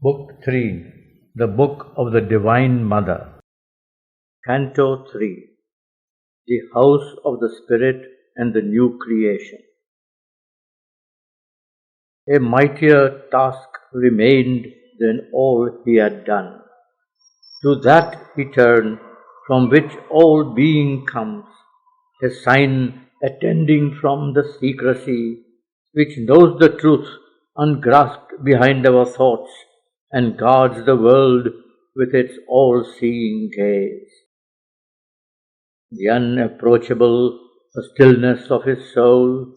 Book 3, The Book of the Divine Mother. Canto 3, The House of the Spirit and the New Creation. A mightier task remained than all he had done. To that he turned, from which all being comes, a sign attending from the secrecy which knows the truth ungrasped behind our thoughts, and guards the world with its all-seeing gaze. The unapproachable stillness of his soul,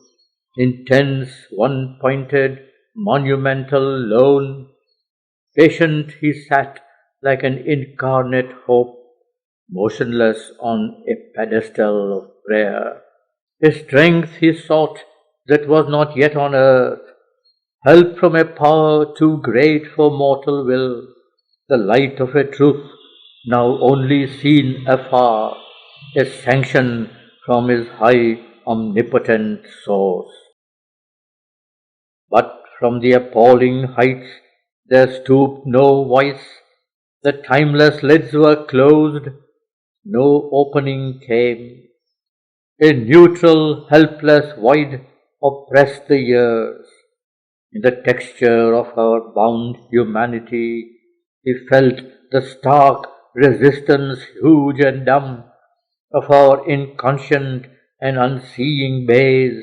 intense, one-pointed, monumental, lone, patient he sat like an incarnate hope, motionless on a pedestal of prayer. A strength he sought that was not yet on earth, help from a power too great for mortal will, the light of a truth now only seen afar, a sanction from his high omnipotent source. But from the appalling heights there stooped no voice, the timeless lids were closed, no opening came. A neutral, helpless void oppressed the years. In the texture of our bound humanity, he felt the stark resistance, huge and dumb, of our inconscient and unseeing bays,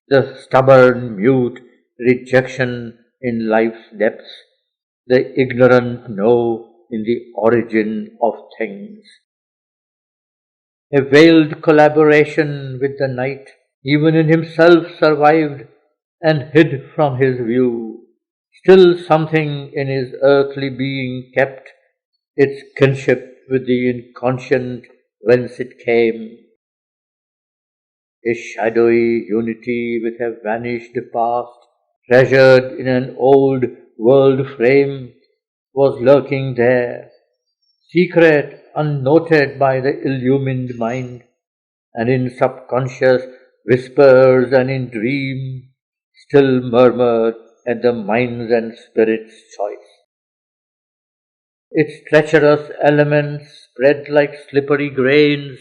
the stubborn, mute rejection in life's depths, the ignorant no in the origin of things. A veiled collaboration with the night, even in himself survived and hid from his view. Still something in his earthly being kept its kinship with the inconscient whence it came. A shadowy unity with a vanished past, treasured in an old world frame, was lurking there, secret, unnoted by the illumined mind, and in subconscious whispers and in dream, still murmured at the mind's and spirit's choice. Its treacherous elements spread like slippery grains,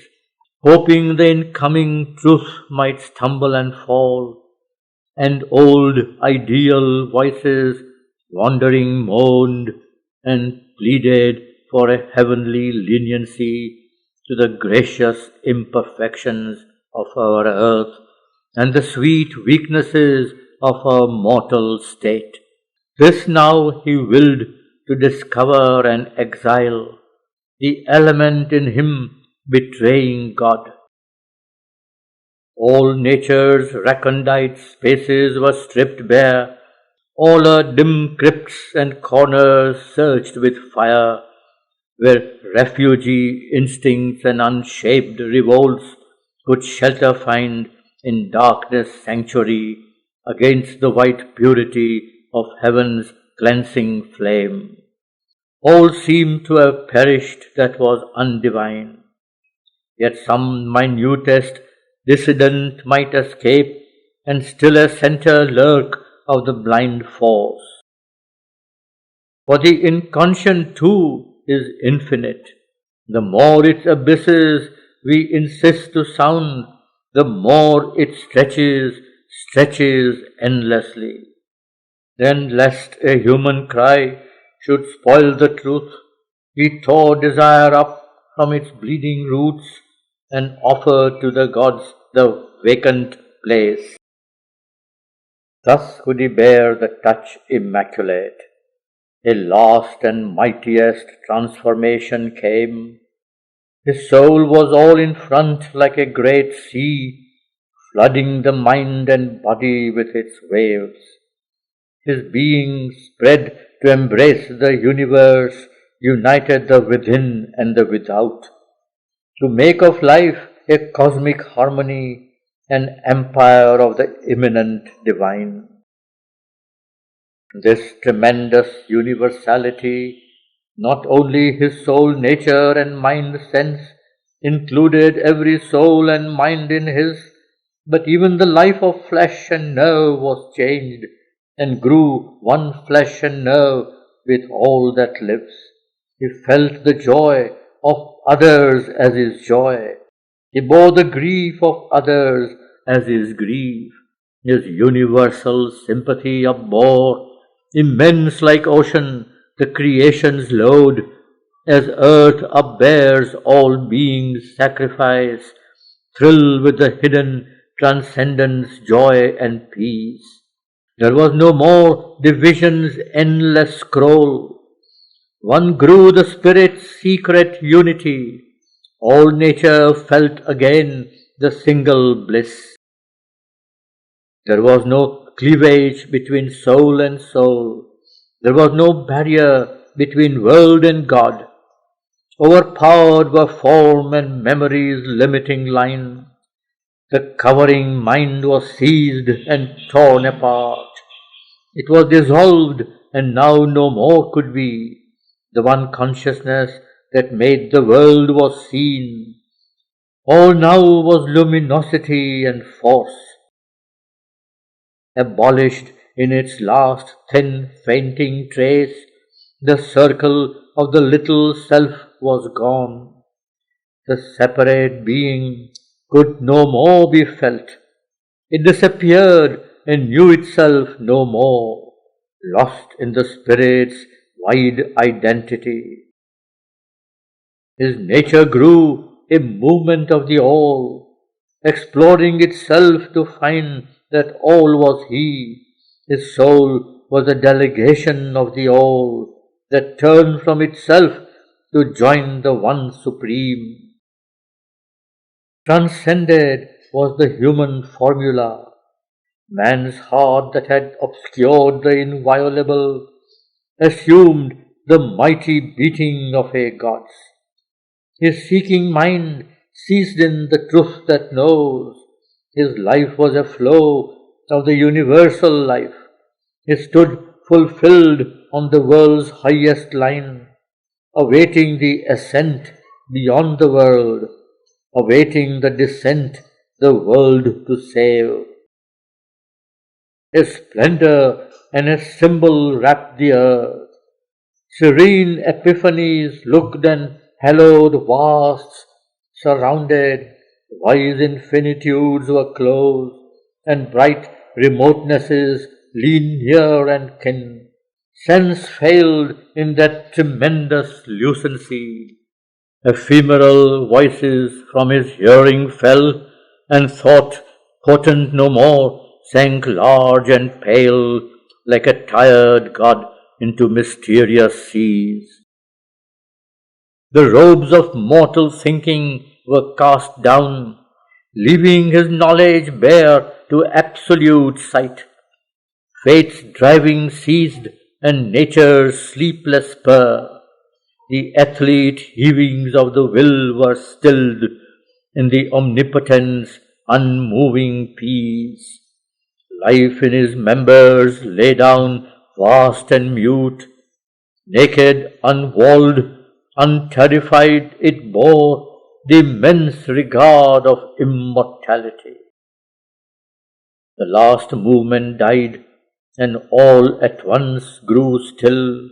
hoping the incoming truth might stumble and fall, and old ideal voices wandering moaned and pleaded for a heavenly leniency to the gracious imperfections of our earth and the sweet weaknesses of our mortal state. This now he willed to discover and exile, the element in him betraying God. All nature's recondite spaces were stripped bare, all her dim crypts and corners searched with fire, where refugee instincts and unshaped revolts could shelter find in darkness sanctuary against the white purity of heaven's cleansing flame. All seemed to have perished that was undivine, yet some minutest dissident might escape and still a center lurk of the blind force. For the inconscient too is infinite. The more its abysses we insist to sound, the more it stretches endlessly. Then, lest a human cry should spoil the truth, he tore desire up from its bleeding roots and offered to the gods the vacant place. Thus could he bear the touch immaculate. A last and mightiest transformation came. His soul was all in front like a great sea, flooding the mind and body with its waves. His being spread to embrace the universe, united the within and the without, to make of life a cosmic harmony, an empire of the immanent divine. This tremendous universality, not only his soul nature and mind sense, included every soul and mind in his, but even the life of flesh and nerve was changed, and grew one flesh and nerve with all that lives. He felt the joy of others as his joy. He bore the grief of others as his grief. His universal sympathy upbore, immense like ocean, the creation's load, as earth upbears all beings' sacrifice, thrill with the hidden transcendence, joy and peace. There was no more division's endless scroll. One grew the Spirit's secret unity. All nature felt again the single bliss. There was no cleavage between soul and soul. There was no barrier between world and God. Overpowered were form and memory's limiting line. The covering mind was seized and torn apart. It was dissolved and now no more could be. The one consciousness that made the world was seen. All now was luminosity and force. Abolished in its last thin fainting trace, the circle of the little self was gone. The separate being could no more be felt. It disappeared and knew itself no more, lost in the Spirit's wide identity. His nature grew a movement of the all, exploring itself to find that all was he. His soul was a delegation of the all that turned from itself to join the one supreme. Transcended was the human formula. Man's heart that had obscured the inviolable assumed the mighty beating of a god's. His seeking mind seized in the truth that knows. His life was a flow of the universal life. He stood fulfilled on the world's highest line, awaiting the ascent beyond the world, awaiting the descent the world to save. A splendor and a symbol wrapped the earth. Serene epiphanies looked and hallowed vasts surrounded, wise infinitudes were close, and bright remotenesses leaned near and kin. Sense failed in that tremendous lucency. Ephemeral voices from his hearing fell, and thought, potent no more, sank large and pale, like a tired god into mysterious seas. The robes of mortal thinking were cast down, leaving his knowledge bare to absolute sight. Fate's driving ceased, and nature's sleepless spur. The athlete heavings of the will were stilled in the omnipotent's unmoving peace. Life in his members lay down vast and mute, naked, unwalled, unterrified, it bore the immense regard of immortality. The last movement died, and all at once grew still.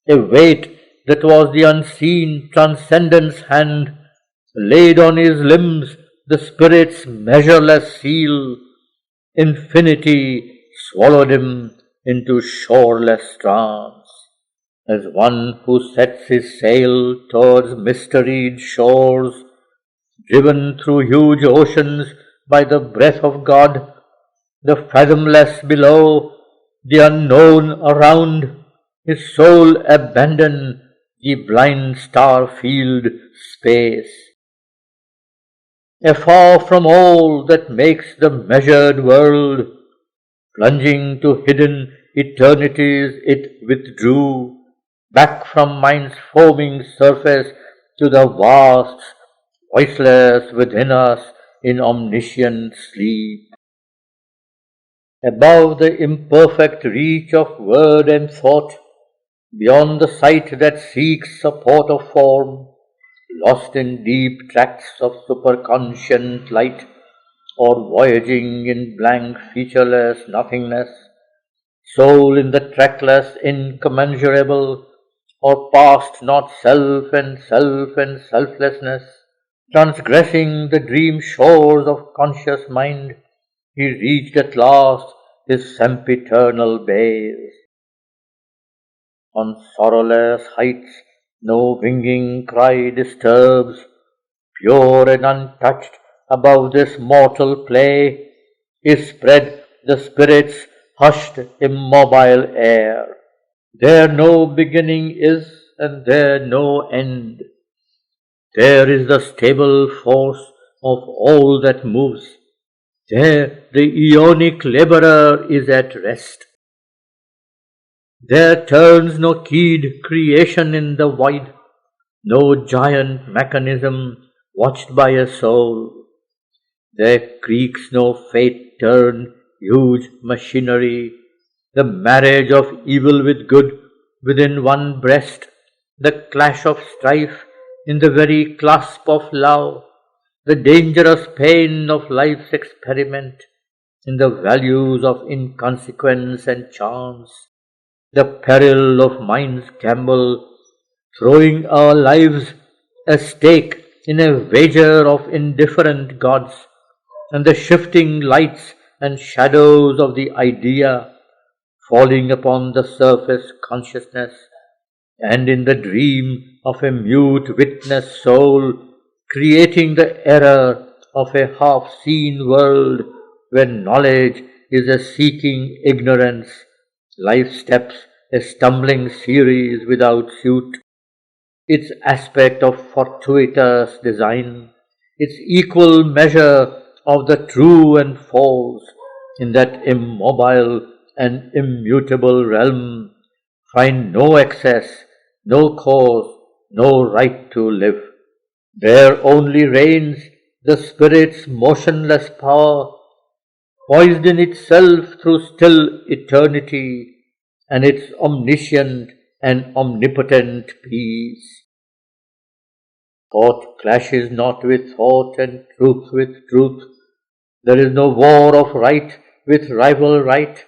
A weight that was the unseen transcendence hand laid on his limbs the Spirit's measureless seal. Infinity swallowed him into shoreless trance. As one who sets his sail towards mysteried shores, driven through huge oceans by the breath of God, the fathomless below, the unknown around, his soul abandoned the blind star-field space. Afar from all that makes the measured world, plunging to hidden eternities it withdrew, back from mind's foaming surface to the vast, voiceless within us in omniscient sleep. Above the imperfect reach of word and thought, beyond the sight that seeks support of form, lost in deep tracts of superconscient light, or voyaging in blank featureless nothingness, soul in the trackless incommensurable, or past not self and selflessness, transgressing the dream shores of conscious mind, he reached at last his sempiternal base. On sorrowless heights no winging cry disturbs, pure and untouched above this mortal play is spread the spirit's hushed immobile air. There no beginning is, and there no end. There is the stable force of all that moves. There the aeonic laborer is at rest. There turns no keyed creation in the void, no giant mechanism watched by a soul. There creaks no fate-turned huge machinery, the marriage of evil with good within one breast, the clash of strife in the very clasp of love, the dangerous pain of life's experiment in the values of inconsequence and chance, the peril of mind's gamble, throwing our lives a stake in a wager of indifferent gods, and the shifting lights and shadows of the idea falling upon the surface consciousness, and in the dream of a mute witness soul, creating the error of a half-seen world where knowledge is a seeking ignorance, life steps a stumbling series without suit, its aspect of fortuitous design, its equal measure of the true and false in that immobile and immutable realm, find no excess, no cause, no right to live. There only reigns the Spirit's motionless power, poised in itself through still eternity, and its omniscient and omnipotent peace. Thought clashes not with thought, and truth with truth. There is no war of right with rival right.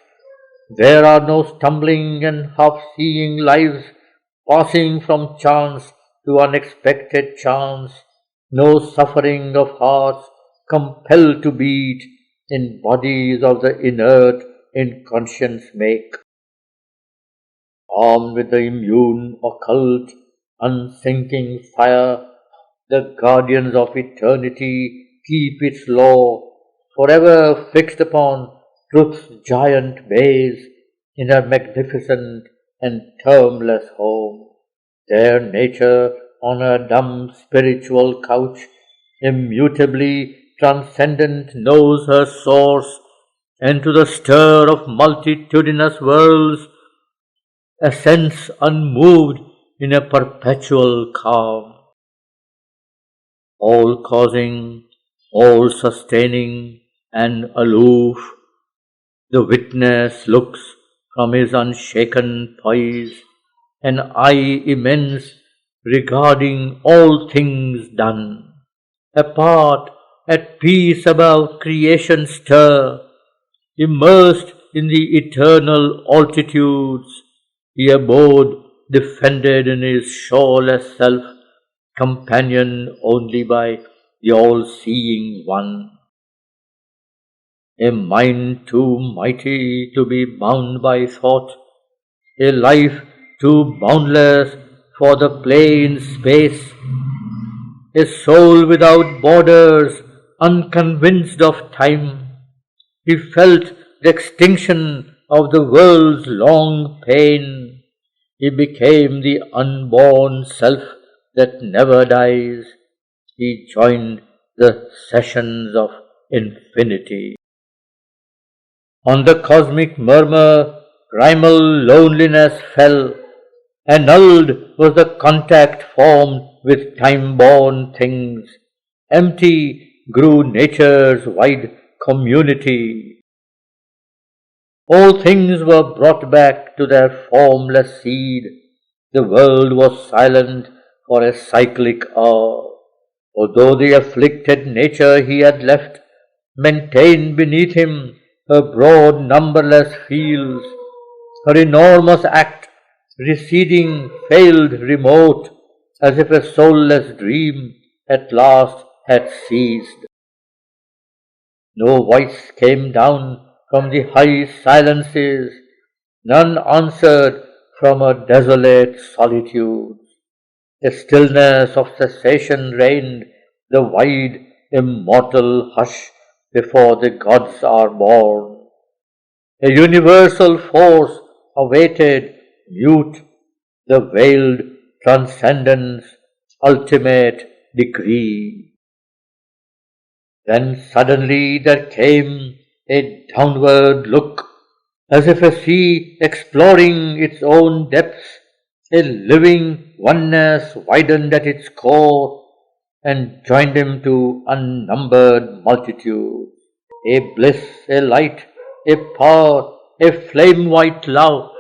There are no stumbling and half-seeing lives passing from chance to unexpected chance, no suffering of hearts compelled to beat in bodies of the inert inconscience make. Armed with the immune, occult, unsinking fire, the guardians of eternity keep its law, forever fixed upon truth's giant base in her magnificent and termless home. There nature on her dumb spiritual couch, immutably transcendent, knows her source, and to the stir of multitudinous worlds ascends unmoved in a perpetual calm, all causing, all sustaining, and aloof. The witness looks from his unshaken poise, an eye immense regarding all things done, apart, at peace above creation's stir, immersed in the eternal altitudes, he abode defended in his shoreless self, companion only by the all-seeing One. A mind too mighty to be bound by thought, a life too boundless for the play in space, a soul without borders, unconvinced of time. He felt the extinction of the world's long pain. He became the unborn self that never dies. He joined the sessions of infinity. On the cosmic murmur, primal loneliness fell. Annulled was the contact formed with time-born things. Empty grew nature's wide community. All things were brought back to their formless seed. The world was silent for a cyclic hour. Although the afflicted nature he had left maintained beneath him her broad numberless fields, her enormous act receding, failed, remote, as if a soulless dream at last had ceased. No voice came down from the high silences, none answered from a desolate solitude. A stillness of cessation reigned, the wide, immortal hush before the gods are born. A universal force awaited, mute, the veiled transcendence, ultimate decree. Then suddenly there came a downward look, as if a sea exploring its own depths, a living oneness widened at its core and joined him to unnumbered multitudes. A bliss, a light, a power, a flame-white love,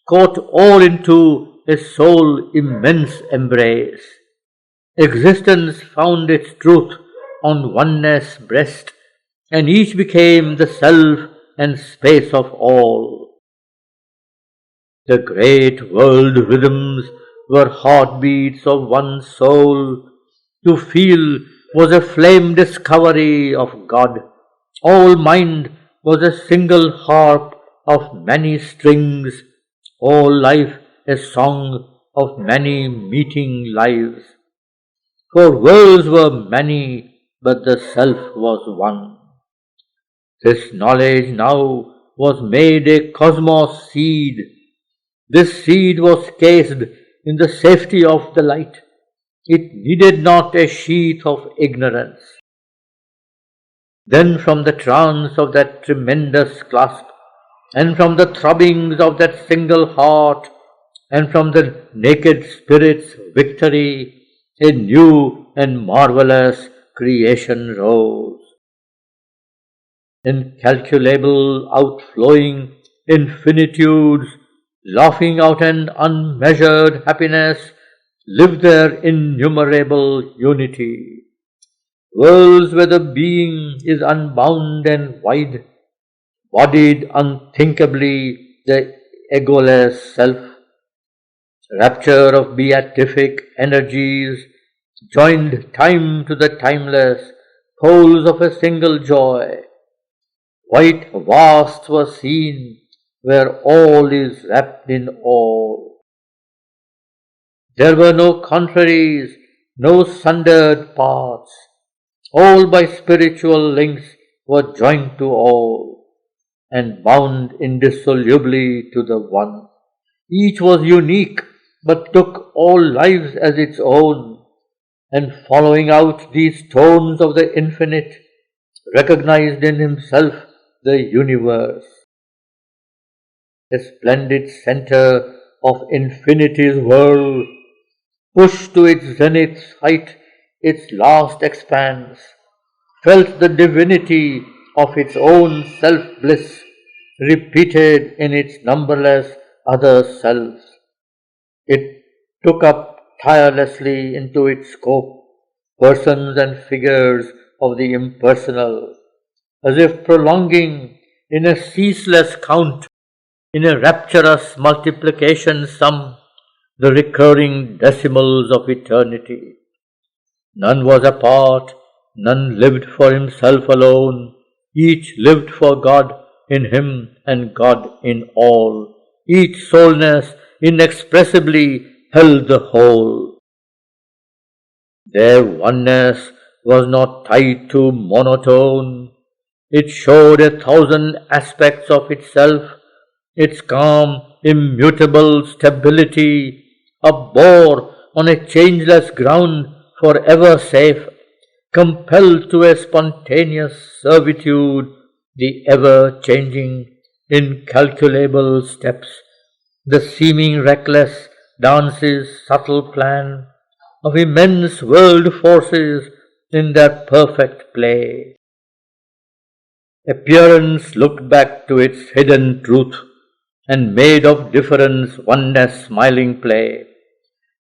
caught all into a soul immense embrace. Existence found its truth on oneness breast, and each became the self and space of all. The great world rhythms were heartbeats of one soul. To feel was a flame discovery of God. All mind was a single harp of many strings. All life a song of many meeting lives. For worlds were many, but the self was one. This knowledge now was made a cosmos seed. This seed was cased in the safety of the light. It needed not a sheath of ignorance. Then from the trance of that tremendous clasp, and from the throbbings of that single heart, and from the naked spirit's victory, a new and marvelous creation rose. Incalculable, outflowing infinitudes, laughing out an unmeasured happiness, live their innumerable unity. Worlds where the being is unbound and wide, bodied unthinkably the egoless self, rapture of beatific energies, joined time to the timeless, poles of a single joy. White vast was seen, where all is wrapped in all. There were no contraries, no sundered paths. All by spiritual links were joined to all, and bound indissolubly to the One. Each was unique, but took all lives as its own, and following out these tones of the infinite, recognized in himself the universe. A splendid center of infinity's world, pushed to its zenith's height, its last expanse, felt the divinity of its own self-bliss repeated in its numberless other selves. It took up tirelessly into its scope persons and figures of the impersonal, as if prolonging in a ceaseless count, in a rapturous multiplication sum, the recurring decimals of eternity. None was apart, none lived for himself alone, each lived for God in him and God in all. Each soulness inexpressibly held the whole. Their oneness was not tied to monotone. It showed a thousand aspects of itself, its calm, immutable stability, upbore on a changeless ground forever safe, compelled to a spontaneous servitude, the ever-changing, incalculable steps, the seeming reckless dance's subtle plan of immense world forces in their perfect play. Appearance looked back to its hidden truth and made of difference oneness smiling play.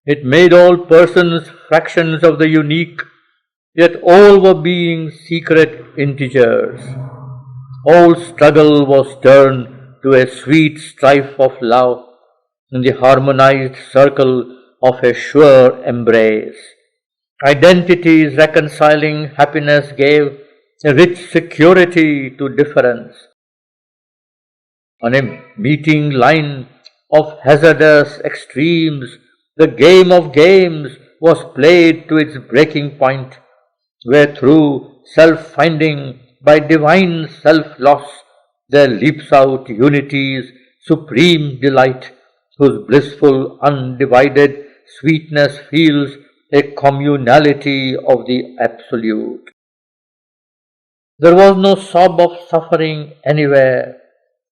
It made all persons fractions of the unique, yet all were being secret integers. All struggle was stern to a sweet strife of love in the harmonized circle of a sure embrace. Identities reconciling happiness gave a rich security to difference. On a meeting line of hazardous extremes, the game of games was played to its breaking point, where through self-finding by divine self-loss there leaps out unity's supreme delight, whose blissful undivided sweetness feels a communality of the absolute. There was no sob of suffering anywhere.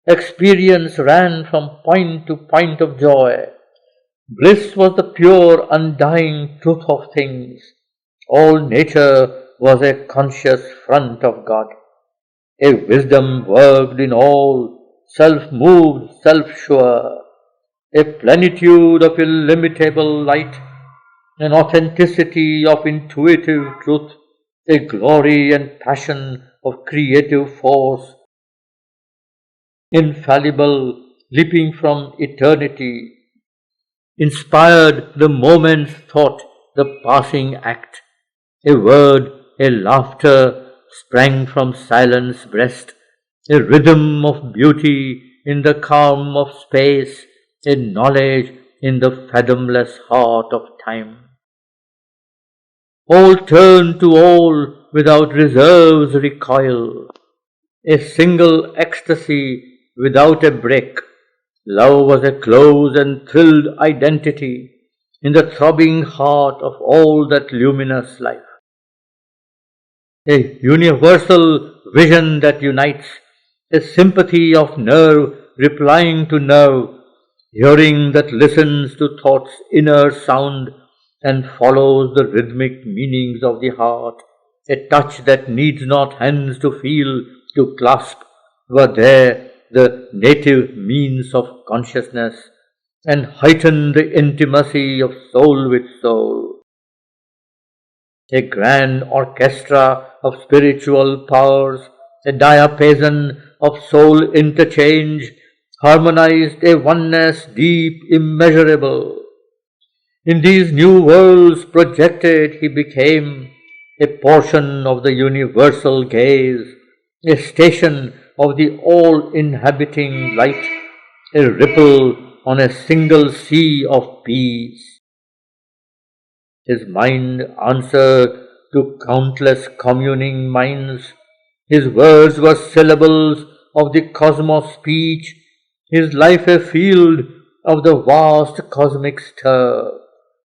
Experience ran from point to point of joy. Bliss was the pure, undying truth of things. All nature was a conscious front of God. A wisdom worked in all, self-moved, self-sure. A plenitude of illimitable light, an authenticity of intuitive truth, a glory and passion of creative force, infallible, leaping from eternity, inspired the moment's thought, the passing act. A word, a laughter sprang from silence breast, a rhythm of beauty in the calm of space, a knowledge in the fathomless heart of time. All turned to all without reserves recoil, a single ecstasy without a break. Love was a close and thrilled identity in the throbbing heart of all that luminous life. A universal vision that unites, a sympathy of nerve replying to nerve, hearing that listens to thought's inner sound and follows the rhythmic meanings of the heart, a touch that needs not hands to feel, to clasp, were there the native means of consciousness, and heighten the intimacy of soul with soul. A grand orchestra of spiritual powers, a diapason of soul interchange, harmonized a oneness deep, immeasurable. In these new worlds projected he became a portion of the universal gaze, a station of the all-inhabiting light, a ripple on a single sea of peace. His mind answered to countless communing minds. His words were syllables of the cosmos speech, his life a field of the vast cosmic stir.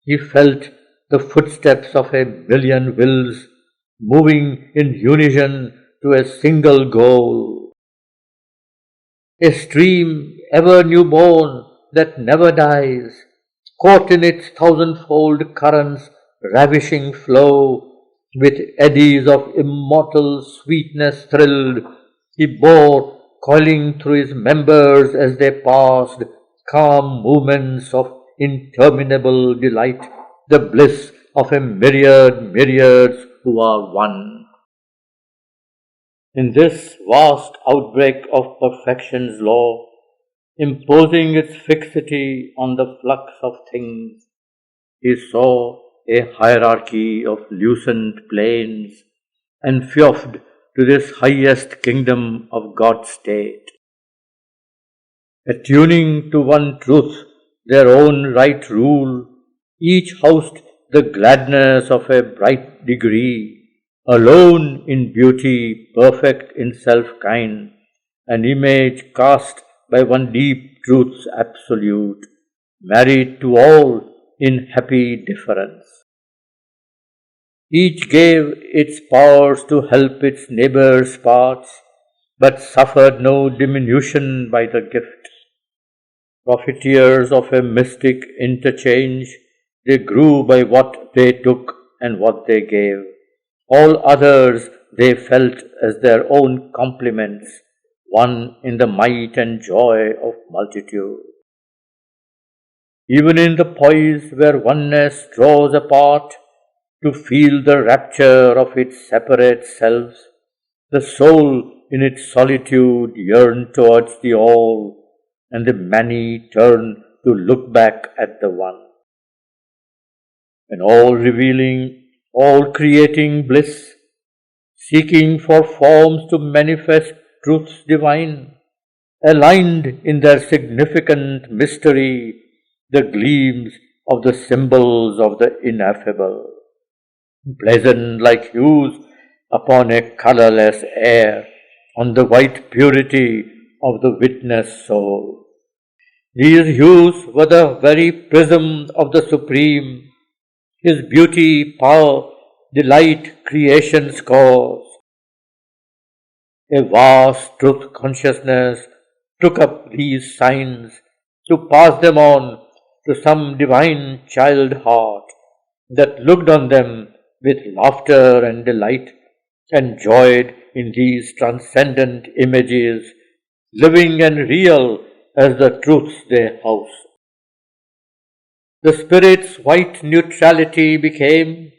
He felt the footsteps of a million wills moving in unison to a single goal. A stream ever newborn that never dies, caught in its thousandfold currents' ravishing flow, with eddies of immortal sweetness thrilled, he bore, coiling through his members as they passed, calm movements of interminable delight, the bliss of a myriad myriads who are one. In this vast outbreak of perfection's law, imposing its fixity on the flux of things, he saw a hierarchy of lucent planes, enfeoffed to this highest kingdom of God's state. Attuning to one truth, their own right rule, each housed the gladness of a bright degree, alone in beauty, perfect in self-kind, an image cast by one deep truth's absolute, married to all in happy difference. Each gave its powers to help its neighbor's parts, but suffered no diminution by the gift. Profiteers of a mystic interchange, they grew by what they took and what they gave. All others they felt as their own complements, one in the might and joy of multitude. Even in the poise where oneness draws apart to feel the rapture of its separate selves, the soul in its solitude yearn towards the all, and the many turn to look back at the one. And all revealing, all creating bliss, seeking for forms to manifest truths divine, aligned in their significant mystery, the gleams of the symbols of the ineffable, blazoned like hues upon a colorless air, on the white purity of the witness soul. These hues were the very prism of the Supreme, His beauty, power, delight, creation's cause. A vast truth consciousness took up these signs to pass them on to some divine child heart that looked on them with laughter and delight, and joyed in these transcendent images, living and real as the truths they house. The Spirit's white neutrality became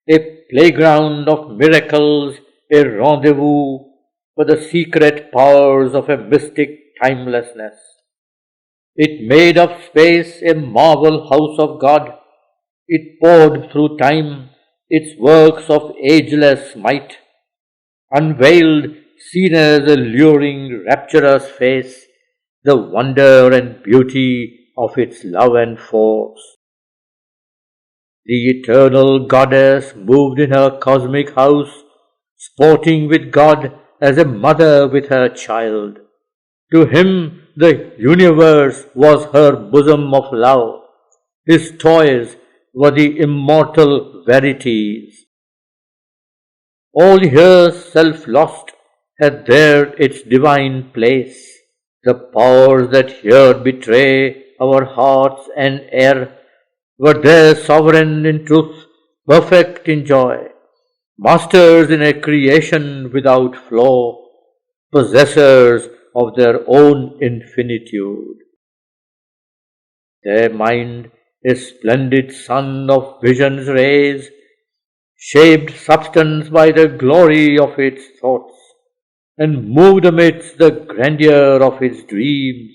a playground of miracles, a rendezvous for the secret powers of a mystic timelessness. It made of space a marble house of God. It poured through time its works of ageless might, unveiled, seen as a luring, rapturous face, the wonder and beauty of its love and force. The eternal goddess moved in her cosmic house, sporting with God as a mother with her child. To him the universe was her bosom of love. His toys were the immortal verities. All here self-lost had there its divine place. The powers that here betray our hearts and err were there sovereign in truth, perfect in joy, masters in a creation without flaw, possessors of their own infinitude. Their mind, a splendid sun of vision's rays, shaped substance by the glory of its thoughts, and moved amidst the grandeur of its dreams.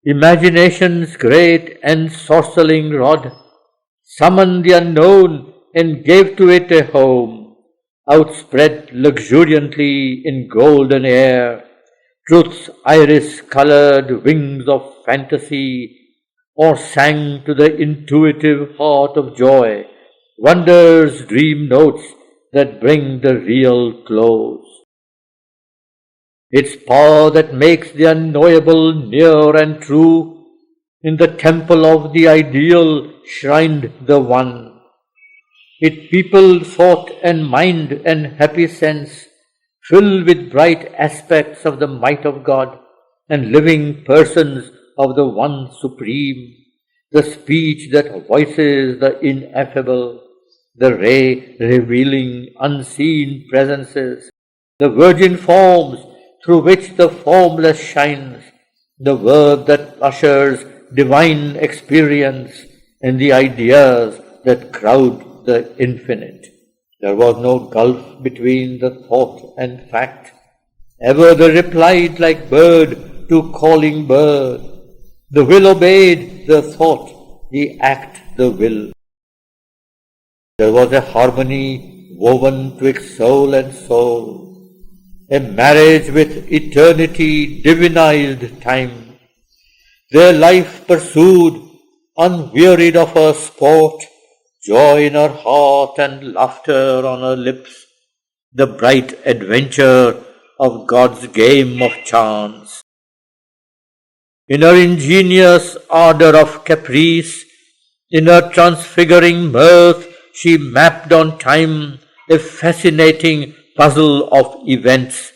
Imagination's great ensorceling rod summoned the unknown and gave to it a home, outspread luxuriantly in golden air, truth's iris-colored wings of fantasy, or sang to the intuitive heart of joy, wonder's dream notes that bring the real close. Its power that makes the unknowable near and true, in the temple of the ideal shrined the one. It peopled thought and mind and happy sense, filled with bright aspects of the might of God and living persons of the One Supreme, the speech that voices the ineffable, the ray revealing unseen presences, the virgin forms through which the formless shines, the word that ushers divine experience, and the ideas that crowd the infinite. There was no gulf between the thought and fact. Ever they replied like bird to calling bird. The will obeyed the thought, the act the will. There was a harmony woven twixt soul and soul, a marriage with eternity divinized time. Their life pursued, unwearied of her sport, joy in her heart and laughter on her lips, the bright adventure of God's game of chance. In her ingenious ardor of caprice, in her transfiguring mirth, she mapped on time a fascinating puzzle of events,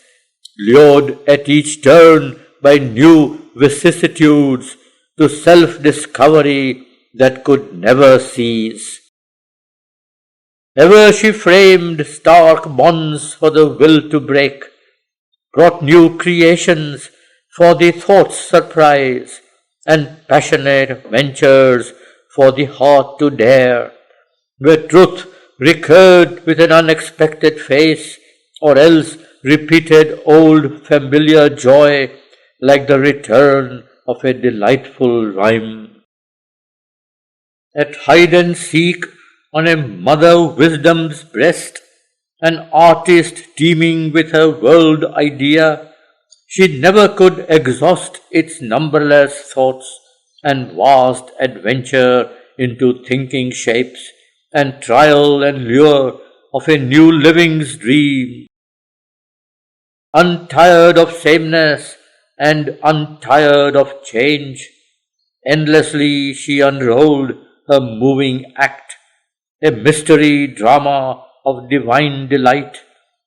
lured at each turn by new vicissitudes to self-discovery that could never cease. Ever she framed stark bonds for the will to break, brought new creations for the thought's surprise, and passionate ventures for the heart to dare, where truth recurred with an unexpected face, or else repeated old familiar joy like the return of a delightful rhyme. At hide and seek on a mother wisdom's breast, an artist teeming with her world idea, she never could exhaust its numberless thoughts and vast adventure into thinking shapes and trial and lure of a new living's dream. Untired of sameness and untired of change, endlessly she unrolled her moving act, a mystery drama of divine delight,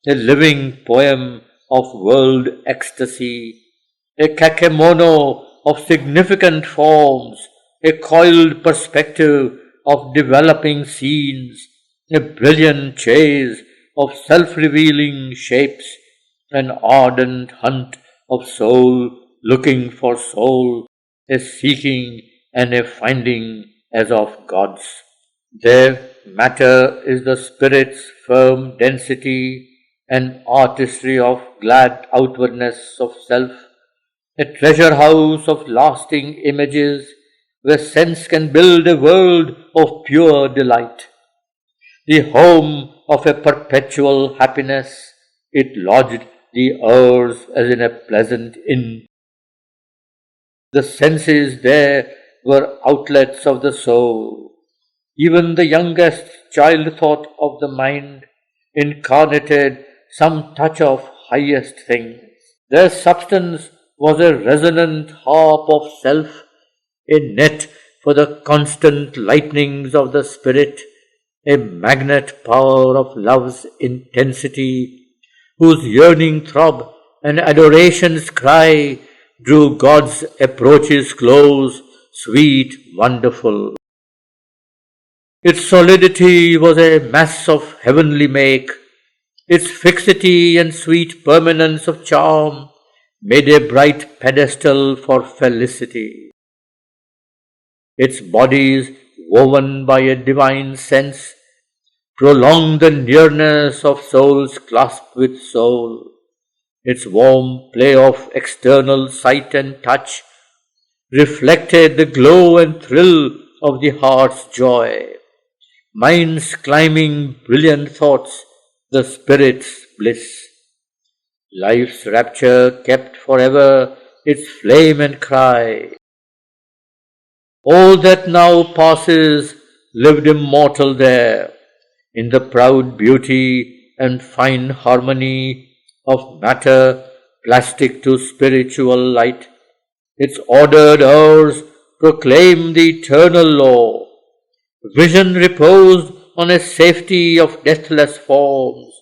a living poem of world ecstasy, a kakemono of significant forms, a coiled perspective of developing scenes, a brilliant chase of self-revealing shapes, an ardent hunt of soul looking for soul, a seeking and a finding as of gods. Their matter is the spirit's firm density and artistry of glad outwardness of self, a treasure house of lasting images where sense can build a world of pure delight. The home of a perpetual happiness, it lodged the hours as in a pleasant inn. The senses there were outlets of the soul. Even the youngest child thought of the mind incarnated some touch of highest things. Their substance was a resonant harp of self, a net for the constant lightnings of the spirit, a magnet power of love's intensity, whose yearning throb and adoration's cry drew God's approaches close, sweet, wonderful. Its solidity was a mass of heavenly make, its fixity and sweet permanence of charm made a bright pedestal for felicity. Its bodies, woven by a divine sense, prolonged the nearness of souls clasped with soul. Its warm play of external sight and touch reflected the glow and thrill of the heart's joy. Mind's climbing brilliant thoughts, the spirit's bliss. Life's rapture kept forever its flame and cry. All that now passes lived immortal there, in the proud beauty and fine harmony of matter plastic to spiritual light. Its ordered hours proclaim the eternal law. Vision reposed on a safety of deathless forms.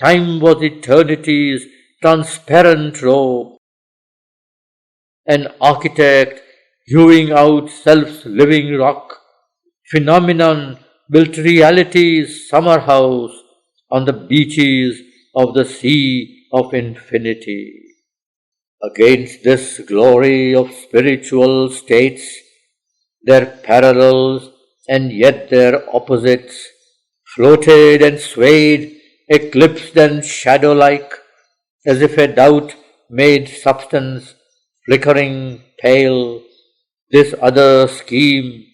Time was eternity's transparent robe. An architect hewing out self's living rock, phenomenon built reality's summer house on the beaches of the sea of infinity. Against this glory of spiritual states, their parallels and yet their opposites, floated and swayed, eclipsed and shadow-like, as if a doubt made substance flickering pale. This other scheme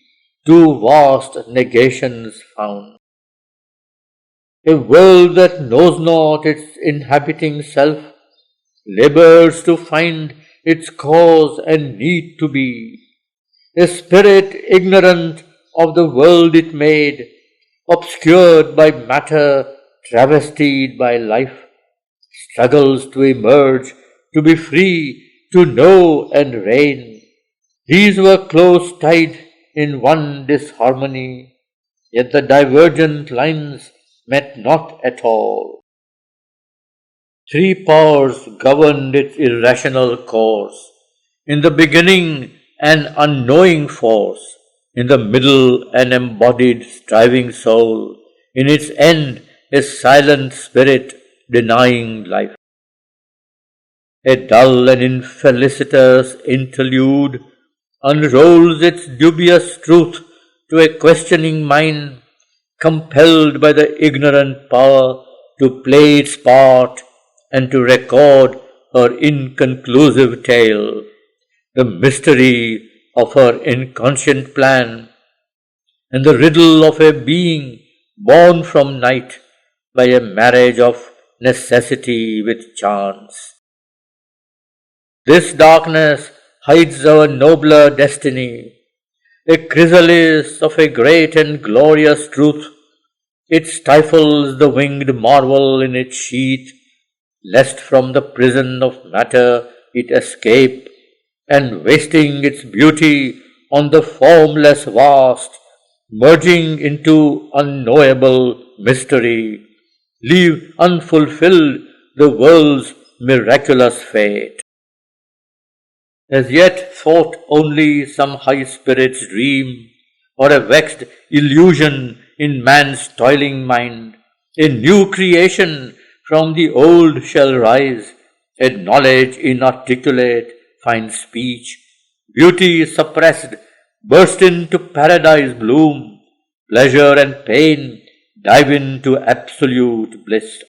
two vast negations found. A world that knows not its inhabiting self, labors to find its cause and need to be. A spirit ignorant of the world it made, obscured by matter, travestied by life, struggles to emerge, to be free, to know and reign. These were close tied in one disharmony, yet the divergent lines met not at all. Three powers governed its irrational course. In the beginning, an unknowing force. In the middle, an embodied striving soul. In its end, a silent spirit denying life. A dull and infelicitous interlude unrolls its dubious truth to a questioning mind, compelled by the ignorant power to play its part and to record her inconclusive tale, the mystery of her inconscient plan, and the riddle of a being born from night by a marriage of necessity with chance. This darkness hides our nobler destiny, a chrysalis of a great and glorious truth. It stifles the winged marvel in its sheath, lest from the prison of matter it escape, and wasting its beauty on the formless vast, merging into unknowable mystery, leave unfulfilled the world's miraculous fate. As yet thought only some high spirit's dream, or a vexed illusion in man's toiling mind, a new creation from the old shall rise, a knowledge inarticulate find speech, beauty suppressed burst into paradise bloom, pleasure and pain dive into absolute bliss.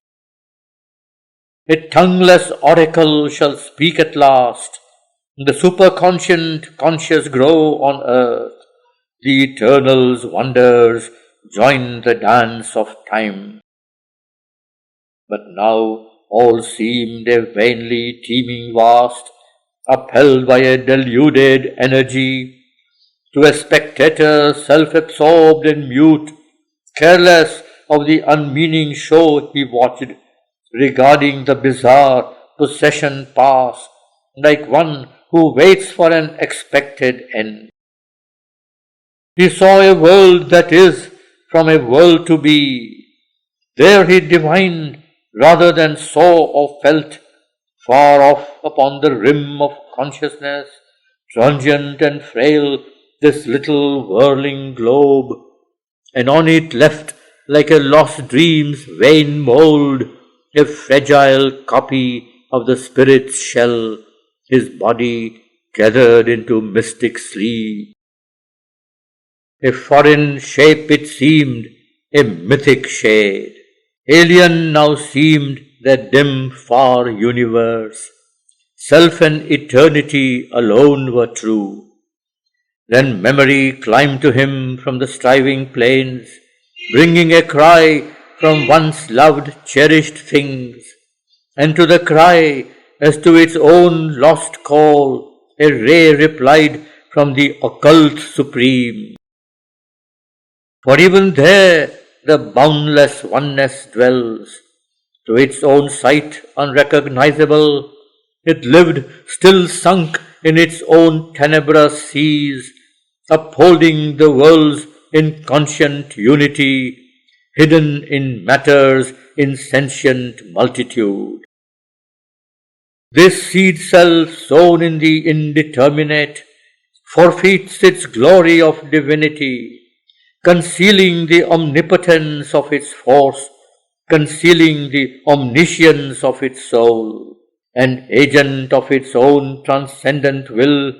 A tongueless oracle shall speak at last, the superconscient conscious grow on earth, the eternal's wonders join the dance of time. But now all seemed a vainly teeming vast, upheld by a deluded energy. To a spectator self-absorbed and mute, careless of the unmeaning show he watched, regarding the bizarre procession pass, like one who waits for an expected end. He saw a world that is from a world to be. There he divined rather than saw or felt, far off upon the rim of consciousness, transient and frail, this little whirling globe, and on it left like a lost dream's vain mould, a fragile copy of the spirit's shell, his body gathered into mystic sleep. A foreign shape it seemed, a mythic shade. Alien now seemed that dim far universe. Self and eternity alone were true. Then memory climbed to him from the striving plains, bringing a cry from once loved, cherished things, and to the cry, as to its own lost call, a ray replied from the occult supreme. For even there the boundless oneness dwells, to its own sight unrecognizable. It lived still sunk in its own tenebrous seas, upholding the world's inconscient unity, hidden in matter's insentient multitude. This seed self sown in the indeterminate forfeits its glory of divinity, concealing the omnipotence of its force, concealing the omniscience of its soul, an agent of its own transcendent will.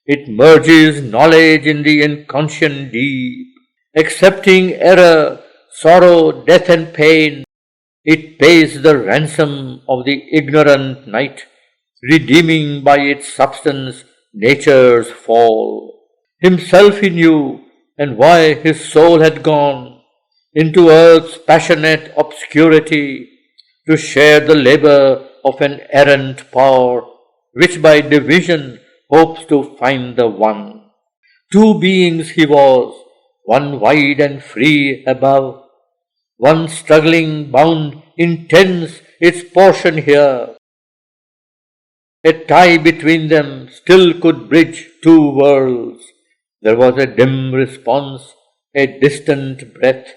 It merges knowledge in the inconscient deep, accepting error, sorrow, death and pain. It pays the ransom of the ignorant night, redeeming by its substance nature's fall. Himself he knew, and why his soul had gone into earth's passionate obscurity, to share the labor of an errant power, which by division hopes to find the one. Two beings he was, one wide and free above, one struggling bound intense its portion here. A tie between them still could bridge two worlds. There was a dim response, a distant breath.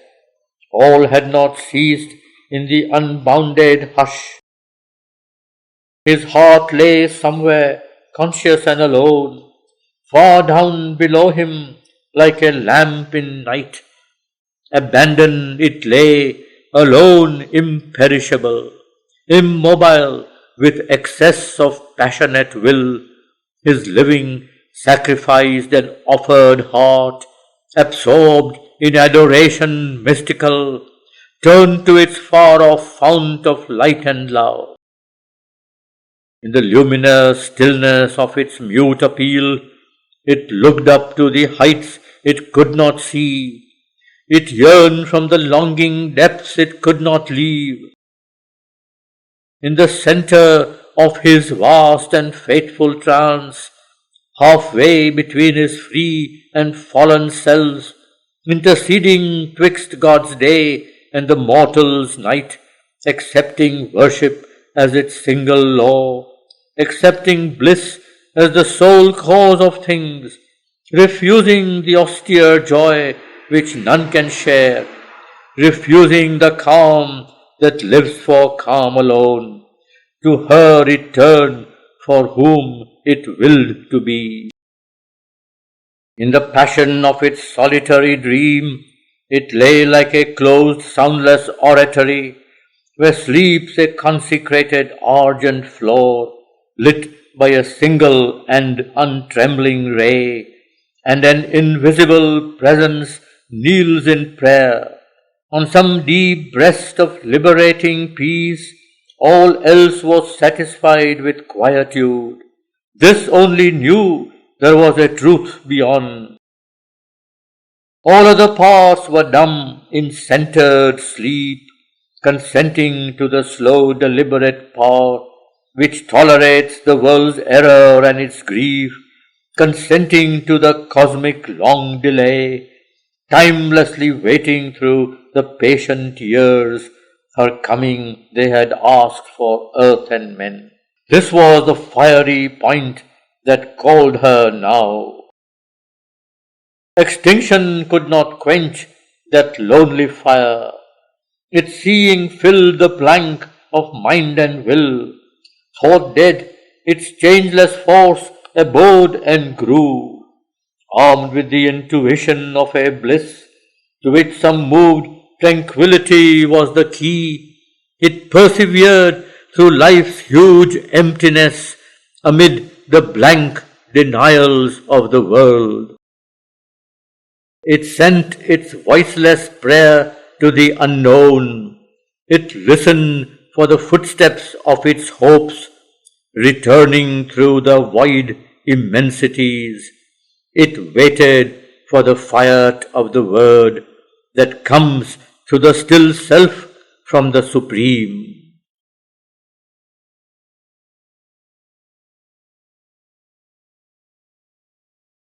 All had not ceased in the unbounded hush. His heart lay somewhere, conscious and alone, far down below him like a lamp in night. Abandoned it lay, alone, imperishable, immobile, with excess of passionate will, his living sacrificed and offered heart, absorbed in adoration mystical, turned to its far-off fount of light and love. In the luminous stillness of its mute appeal, it looked up to the heights it could not see. It yearned from the longing depths it could not leave. In the center of his vast and fateful trance, halfway between his free and fallen selves, interceding twixt God's day and the mortal's night, accepting worship as its single law, accepting bliss as the sole cause of things, refusing the austere joy which none can share, refusing the calm that lives for calm alone. To her it turned for whom it willed to be. In the passion of its solitary dream, it lay like a closed, soundless oratory, where sleeps a consecrated, argent floor, lit by a single and untrembling ray, and an invisible presence kneels in prayer. On some deep breast of liberating peace, all else was satisfied with quietude. This only knew there was a truth beyond. All other parts were dumb in centered sleep, consenting to the slow, deliberate power which tolerates the world's error and its grief, consenting to the cosmic long delay, timelessly waiting through the patient years her coming they had asked for earth and men. This was the fiery point that called her now. Extinction could not quench that lonely fire. Its seeing filled the blank of mind and will. Thought dead, its changeless force abode and grew, armed with the intuition of a bliss to which some moved tranquility was the key. It persevered through life's huge emptiness amid the blank denials of the world. It sent its voiceless prayer to the unknown. It listened for the footsteps of its hopes returning through the wide immensities. It waited for the fiat of the word that comes to the still self from the Supreme.